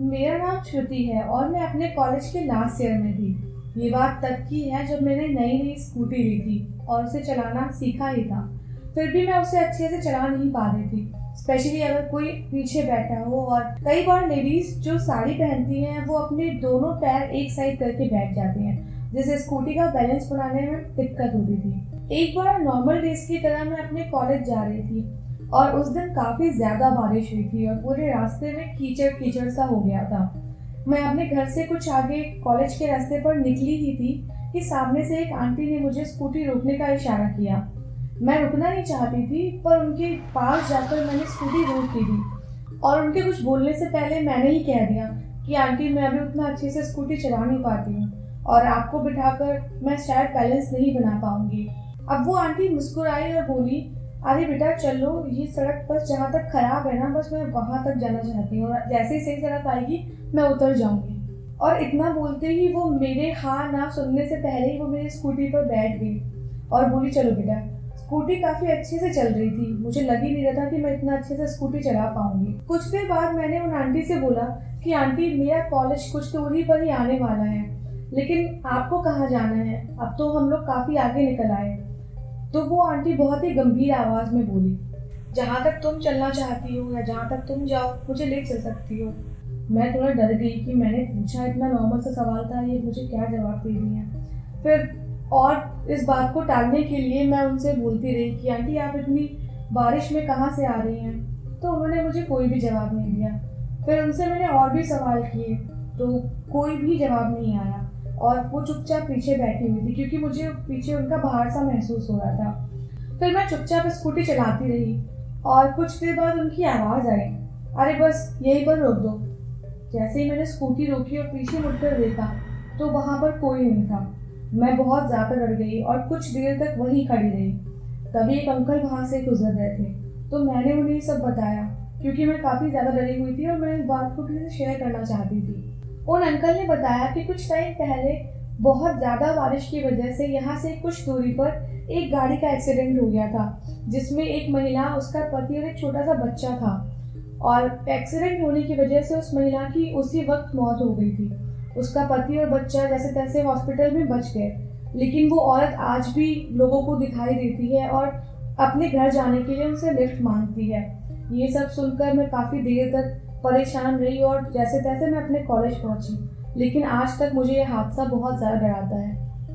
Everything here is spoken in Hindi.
मेरा नाम श्रुति है और मैं अपने कॉलेज के लास्ट ईयर में थी। ये बात तब की है जब मैंने नई नई स्कूटी ली थी और उसे चलाना सीखा ही था। फिर भी मैं उसे अच्छे से चला नहीं पा रही थी, स्पेशली अगर कोई पीछे बैठा हो। और कई बार लेडीज जो साड़ी पहनती हैं वो अपने दोनों पैर एक साइड करके बैठ जाती हैं, जिससे स्कूटी का बैलेंस बनाने में दिक्कत होती थी। एक बार नॉर्मल डेज की तरह मैं अपने कॉलेज जा रही थी और उस दिन काफ़ी ज़्यादा बारिश हुई थी और पूरे रास्ते में कीचड़ कीचड़ सा हो गया था। मैं अपने घर से कुछ आगे कॉलेज के रास्ते पर निकली ही थी कि सामने से एक आंटी ने मुझे स्कूटी रोकने का इशारा किया। मैं रुकना नहीं चाहती थी, पर उनके पास जाकर मैंने स्कूटी रोक दी थी और उनके कुछ बोलने से पहले मैंने ही कह दिया कि आंटी, मैं अभी उतना अच्छे से स्कूटी चला नहीं पाती हूँ और आपको बिठाकर मैं शायद बैलेंस नहीं बना पाऊंगी। अब वो आंटी मुस्कुराई और बोली, अरे बेटा चलो, ये सड़क बस जहाँ तक खराब है ना, बस मैं वहाँ तक जाना चाहती हूँ और जैसे ही सही सड़क आएगी मैं उतर जाऊंगी। और इतना बोलते ही वो मेरे हाँ ना सुनने से पहले ही वो मेरी स्कूटी पर बैठ गई और बोली, चलो बेटा। स्कूटी काफ़ी अच्छे से चल रही थी, मुझे लग ही नहीं रहा था कि मैं इतना अच्छे से स्कूटी चला पाऊंगी। कुछ देर बाद मैंने उन आंटी से बोला कि आंटी, मेरा कॉलेज कुछ दूरी पर ही आने वाला है, लेकिन आपको कहाँ जाना है? अब तो हम लोग काफ़ी आगे निकल आए। तो वो आंटी बहुत ही गंभीर आवाज़ में बोली, जहाँ तक तुम चलना चाहती हो या जहाँ तक तुम जाओ, मुझे ले चल सकती हो। मैं थोड़ा डर गई कि मैंने पूछा, इतना नॉर्मल सा सवाल था, ये मुझे क्या जवाब दे रही हैं। फिर और इस बात को टालने के लिए मैं उनसे बोलती रही कि आंटी, आप इतनी बारिश में कहाँ से आ रही हैं? तो उन्होंने मुझे कोई भी जवाब नहीं दिया। फिर उनसे मैंने और भी सवाल किए तो कोई भी जवाब नहीं आया और वो चुपचाप पीछे बैठी हुई थी, क्योंकि मुझे पीछे उनका बाहर सा महसूस हो रहा था। फिर मैं चुपचाप स्कूटी चलाती रही और कुछ देर बाद उनकी आवाज़ आई, अरे बस यहीं पर रोक दो। जैसे ही मैंने स्कूटी रोकी और पीछे मुड़कर देखा तो वहाँ पर कोई नहीं था। मैं बहुत ज़्यादा डर गई और कुछ देर तक वहीं खड़ी रही। तभी एक अंकल वहाँ से गुजर रहे थे, तो मैंने उन्हें सब बताया, क्योंकि मैं काफ़ी ज़्यादा डरी हुई थी और मैं इस बात को किसी से शेयर करना चाहती थी। उन अंकल ने बताया कि कुछ टाइम पहले बहुत ज़्यादा बारिश की वजह से यहाँ से कुछ दूरी पर एक गाड़ी का एक्सीडेंट हो गया था, जिसमें एक महिला, उसका पति और एक छोटा सा बच्चा था। और एक्सीडेंट होने की वजह से उस महिला की उसी वक्त मौत हो गई थी। उसका पति और बच्चा जैसे तैसे हॉस्पिटल में बच गए, लेकिन वो औरत आज भी लोगों को दिखाई देती है और अपने घर जाने के लिए उनसे लिफ्ट मांगती है। ये सब सुनकर मैं काफ़ी देर तक परेशान रही और जैसे तैसे मैं अपने कॉलेज पहुंची, लेकिन आज तक मुझे ये हादसा बहुत ज़्यादा डराता है।